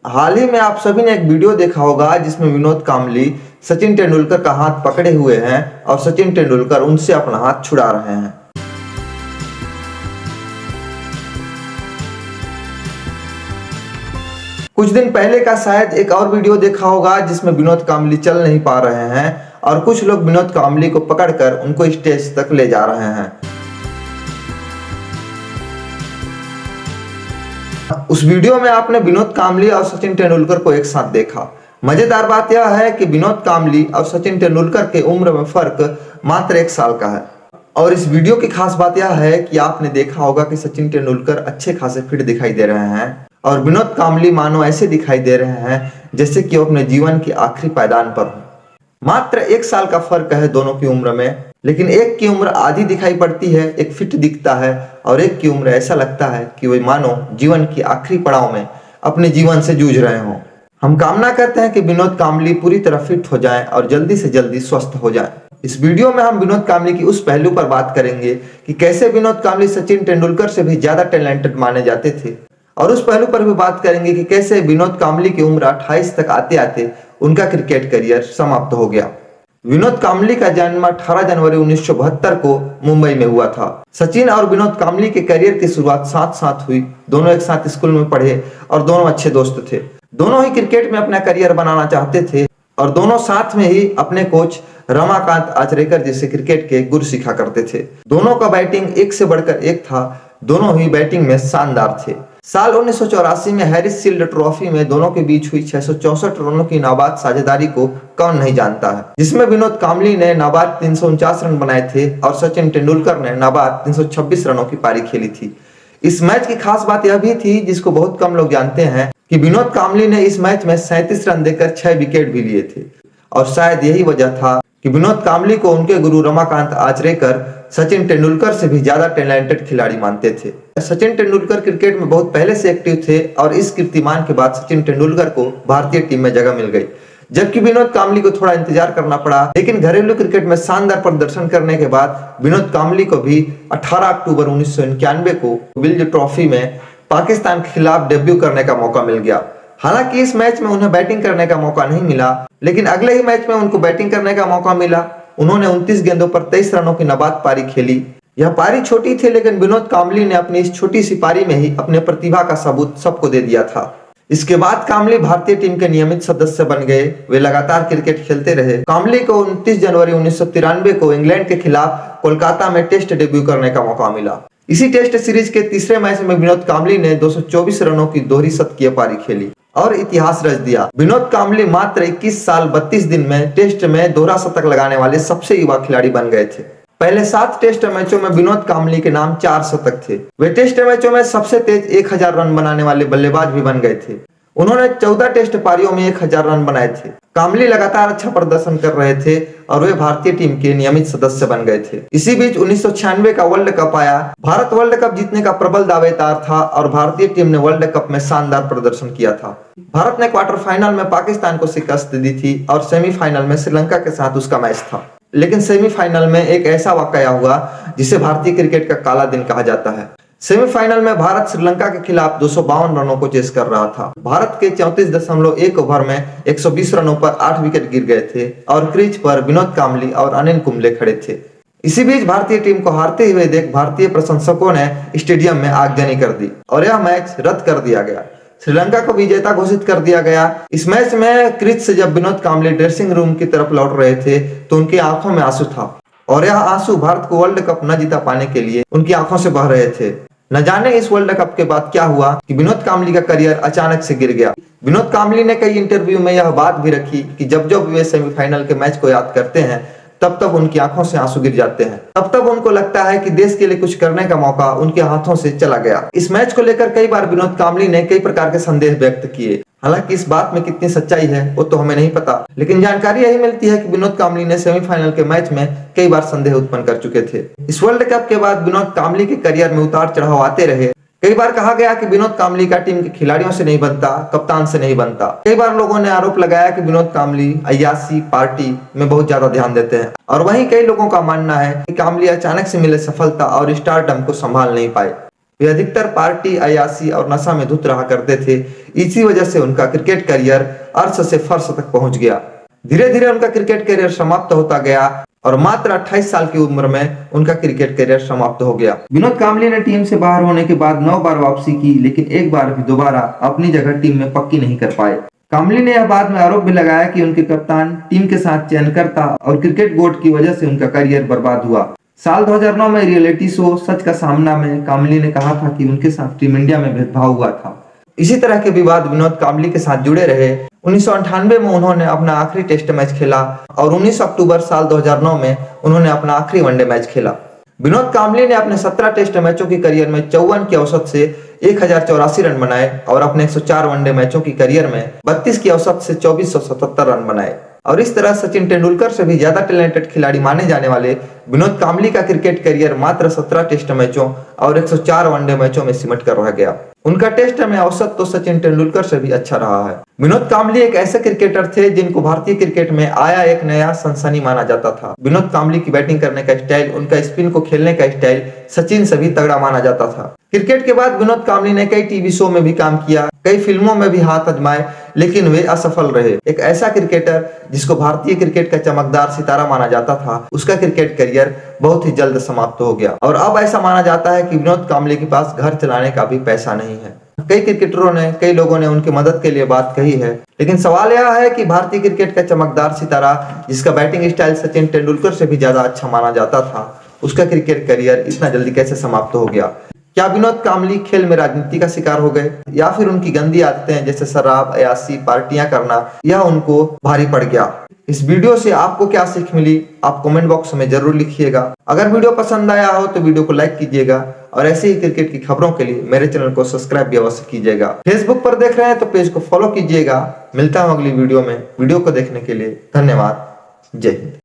हाल ही में आप सभी ने एक वीडियो देखा होगा जिसमें विनोद कांबली सचिन तेंदुलकर का हाथ पकड़े हुए हैं और सचिन तेंदुलकर उनसे अपना हाथ छुड़ा रहे हैं। कुछ दिन पहले का शायद एक और वीडियो देखा होगा जिसमें विनोद कांबली चल नहीं पा रहे हैं और कुछ लोग विनोद कांबली को पकड़कर उनको स्टेज तक ले जा रहे हैं। उस वीडियो में आपने विनोद कांबली और सचिन तेंदुलकर को एक साथ देखा। मजेदार बात यह है कि विनोद कांबली और सचिन तेंदुलकर के उम्र में फर्क मात्र 1 साल का है। और इस वीडियो की खास बात यह है कि आपने देखा होगा कि सचिन तेंदुलकर अच्छे खासे फिट दिखाई दे रहे हैं और विनोद कांबली मानो ऐसे दिखाई दे रहे हैं जैसे कि वो अपने जीवन के आखिरी पायदान पर हो। मात्र 1 साल का फर्क है दोनों की उम्र में, लेकिन एक की उम्र आधी दिखाई पड़ती है, एक फिट दिखता है और एक की उम्र ऐसा लगता है कि वे मानो जीवन के आखिरी पड़ाव में अपने जीवन से जूझ रहे हों। हम कामना करते हैं कि विनोद कांबली पूरी तरह फिट हो जाएं और जल्दी से जल्दी स्वस्थ हो जाएं। इस वीडियो में हम विनोद कांबली की उस पहलू पर बात करेंगे कि कैसे विनोद कांबली सचिन तेंदुलकर से भी ज्यादा टैलेंटेड माने जाते थे, और उस पहलू पर भी बात करेंगे कि कैसे विनोद कांबली की उम्र 28 तक आते आते उनका क्रिकेट करियर समाप्त हो गया। विनोद कांबली का जन्म 18 जनवरी 1972 को मुंबई में हुआ था। सचिन और विनोद कांबली के करियर की शुरुआत साथ साथ हुई। दोनों एक साथ स्कूल में पढ़े और दोनों अच्छे दोस्त थे। दोनों ही क्रिकेट में अपना करियर बनाना चाहते थे और दोनों साथ में ही अपने कोच रमाकांत आचरेकर जैसे क्रिकेट के गुरु सिखा करते थे। दोनों का बैटिंग एक से बढ़कर एक था। दोनों ही बैटिंग में शानदार थे। साल 1984 में हैरिस शील्ड ट्रॉफी में दोनों के बीच हुई 664 रनों की नाबाद साझेदारी को कौन नहीं जानता है, जिसमें विनोद कांबली ने नाबाद 349 रन बनाए थे और सचिन तेंदुलकर ने नाबाद 326 रनों की पारी खेली थी। इस मैच की खास बात यह भी थी, जिसको बहुत कम लोग जानते हैं, कि विनोद कांबली ने इस मैच में 37 रन देकर 6 विकेट भी लिए थे। और शायद यही वजह था कि विनोद कांबली को उनके गुरु रमाकांत आचरेकर सचिन तेंदुलकर से भी ज्यादा टैलेंटेड खिलाड़ी मानते थे। सचिन तेंदुलकर क्रिकेट में बहुत पहले से एक्टिव थे और इस कीर्तिमान के बाद सचिन तेंदुलकर को भारतीय टीम में जगह मिल गई, जबकि विनोद कांबली को थोड़ा इंतजार करना पड़ा। लेकिन घरेलू क्रिकेट में शानदार प्रदर्शन करने के बाद विनोद कांबली को भी 18 अक्टूबर 1991 को विल्ज ट्रॉफी में पाकिस्तान के खिलाफ डेब्यू करने का मौका मिल गया। हालांकि इस मैच में उन्हें बैटिंग करने का मौका नहीं मिला, लेकिन अगले ही मैच में उनको बैटिंग करने का मौका मिला। उन्होंने 29 गेंदों पर 23 रनों की नाबाद पारी खेली। यह पारी छोटी थी, लेकिन विनोद कांबली ने अपनी इस छोटी सी पारी में ही अपने प्रतिभा का सबूत सबको दे दिया था। इसके बाद कांबली भारतीय टीम के नियमित सदस्य बन गए। वे लगातार क्रिकेट खेलते रहे। कांबली को 29 जनवरी 1993 को इंग्लैंड के खिलाफ कोलकाता में टेस्ट डेब्यू करने का मौका मिला। इसी टेस्ट सीरीज के तीसरे मैच में विनोद कांबली ने 224 रनों की दोहरी शतकीय पारी खेली और इतिहास रच दिया। विनोद कांबली मात्र 21 साल 32 दिन में टेस्ट में दोहरा शतक लगाने वाले सबसे युवा खिलाड़ी बन गए थे। पहले 7 टेस्ट मैचों में विनोद कांबली के नाम 4 शतक थे। वे टेस्ट मैचों में सबसे तेज 1000 रन बनाने वाले बल्लेबाज भी बन गए थे। उन्होंने 14 टेस्ट पारियों में 1000 रन बनाए थे। कांबली लगातार अच्छा प्रदर्शन कर रहे थे और वे भारतीय टीम के नियमित सदस्य बन गए थे। इसी बीच 1996 का वर्ल्ड कप आया। भारत वर्ल्ड कप जीतने का प्रबल दावेदार था और भारतीय टीम ने वर्ल्ड कप में शानदार प्रदर्शन किया था। भारत ने क्वार्टर फाइनल में पाकिस्तान को शिकस्त दी थी और सेमीफाइनल में श्रीलंका के साथ उसका मैच था। लेकिन सेमीफाइनल में एक ऐसा वाकया हुआ जिसे भारतीय क्रिकेट का काला दिन कहा जाता है। सेमीफाइनल में भारत श्रीलंका के खिलाफ 252 रनों को चेस कर रहा था। भारत के 34.1 ओवर में 120 रनों पर 8 विकेट गिर गए थे और क्रीज पर विनोद कांबली और अनिल कुंबले खड़े थे। इसी बीच भारतीय टीम को हारते हुए देख भारतीय प्रशंसकों ने स्टेडियम में आगजनी कर दी और यह मैच रद्द कर दिया गया। श्रीलंका को विजेता घोषित कर दिया गया। इस मैच में क्रीज से जब विनोद कांबली ड्रेसिंग रूम की तरफ लौट रहे थे तो उनकी आंखों में आंसू था और यह आंसू भारत को वर्ल्ड कप न जीता पाने के लिए उनकी आंखों से बह रहे थे। न जाने इस वर्ल्ड कप के बाद क्या हुआ कि विनोद कांबली का करियर अचानक से गिर गया। विनोद कांबली ने कई इंटरव्यू में यह बात भी रखी कि जब जब वे सेमीफाइनल के मैच को याद करते हैं तब तब उनकी आंखों से आंसू गिर जाते हैं। तब तब उनको लगता है कि देश के लिए कुछ करने का मौका उनके हाथों से चला गया। इस मैच को लेकर कई बार विनोद कांबली ने कई प्रकार के संदेह व्यक्त किए। हालांकि इस बात में कितनी सच्चाई है वो तो हमें नहीं पता, लेकिन जानकारी यही मिलती है कि विनोद कांबली ने सेमीफाइनल के मैच में कई बार संदेह उत्पन्न कर चुके थे। इस वर्ल्ड कप के बाद विनोद कांबली के करियर में उतार चढ़ाव आते रहे। कई बार कहा गया कि विनोद कांबली का टीम के खिलाड़ियों से नहीं बनता, कप्तान से नहीं बनता। कई बार लोगों ने आरोप लगाया कि विनोद कांबली अय्याशी पार्टी में बहुत ज्यादा ध्यान देते हैं, और वहीं कई लोगों का मानना है कि कांबली अचानक से मिले सफलता और स्टारडम को संभाल नहीं पाए। वे अधिकतर पार्टी, अयाशी और नशा में धुत रहा करते थे। इसी वजह से उनका क्रिकेट करियर अर्श से फर्श तक पहुंच गया। धीरे धीरे उनका क्रिकेट करियर समाप्त होता गया और मात्र 28 साल की उम्र में उनका क्रिकेट करियर समाप्त हो गया। विनोद कांबली ने टीम से बाहर होने के बाद 9 बार वापसी की, लेकिन एक बार भी दोबारा अपनी जगह टीम में पक्की नहीं कर पाए। कांबली ने यह बाद में आरोप भी लगाया कि उनके कप्तान, टीम के साथ चयनकर्ता और क्रिकेट बोर्ड की वजह से उनका करियर बर्बाद हुआ। साल 2009 में रियलिटी शो सच का सामना में कांबली ने कहा था कि उनके साथ टीम इंडिया में भेदभाव हुआ था। इसी तरह के विवाद विनोद कांबली के साथ जुड़े रहे। 1998 में उन्होंने अपना आखिरी टेस्ट मैच खेला और 19 अक्टूबर साल 2009 में उन्होंने अपना आखिरी वनडे मैच खेला। विनोद कांबली ने अपने 17 टेस्ट मैचों की करियर में 54 की औसत से 1084 रन बनाए और अपने 104 वनडे मैचों की करियर में 32 की औसत से 2477 रन बनाए। और इस तरह सचिन तेंदुलकर से भी ज्यादा टैलेंटेड खिलाड़ी माने जाने वाले विनोद कांबली का क्रिकेट करियर मात्र 17 टेस्ट मैचों और 104 वनडे मैचों में सिमट कर रह गया। उनका टेस्ट में औसत तो सचिन तेंदुलकर से भी अच्छा रहा है। विनोद कांबली एक ऐसे क्रिकेटर थे जिनको भारतीय क्रिकेट में आया एक नया सनसनी माना जाता था। विनोद कांबली की बैटिंग करने का स्टाइल, उनका स्पिन को खेलने का स्टाइल सचिन से भी तगड़ा माना जाता था। क्रिकेट के बाद विनोद कांबली ने कई टीवी शो में भी काम किया, कई फिल्मों में भी हाथ आजमाए, लेकिन वे असफल रहे। एक ऐसा क्रिकेटर जिसको भारतीय क्रिकेट का चमकदार सितारा माना जाता था, उसका क्रिकेट करियर बहुत ही जल्द समाप्त हो गया। और अब ऐसा माना जाता है कि विनोद कांबली के पास घर चलाने का भी पैसा नहीं है। कई क्रिकेटरों ने, कई लोगों ने उनकी मदद के लिए बात कही है, लेकिन सवाल यह है कि भारतीय क्रिकेट का चमकदार सितारा जिसका बैटिंग स्टाइल सचिन तेंदुलकर से भी ज्यादा अच्छा माना जाता था, उसका क्रिकेट करियर इतना जल्दी कैसे समाप्त हो गया? क्या विनोद कांबली खेल में राजनीति का शिकार हो गए, या फिर उनकी गंदी आदतें जैसे शराब, अयाशी, पार्टियां करना, यह उनको भारी पड़ गया? इस वीडियो से आपको क्या सीख मिली, आप कमेंट बॉक्स में जरूर लिखिएगा। अगर वीडियो पसंद आया हो तो वीडियो को लाइक कीजिएगा और ऐसे ही क्रिकेट की खबरों के लिए मेरे चैनल को सब्सक्राइब भी अवश्य कीजिएगा। फेसबुक पर देख रहे हैं तो पेज को फॉलो कीजिएगा। मिलता हूं अगली वीडियो में। वीडियो को देखने के लिए धन्यवाद। जय हिंद।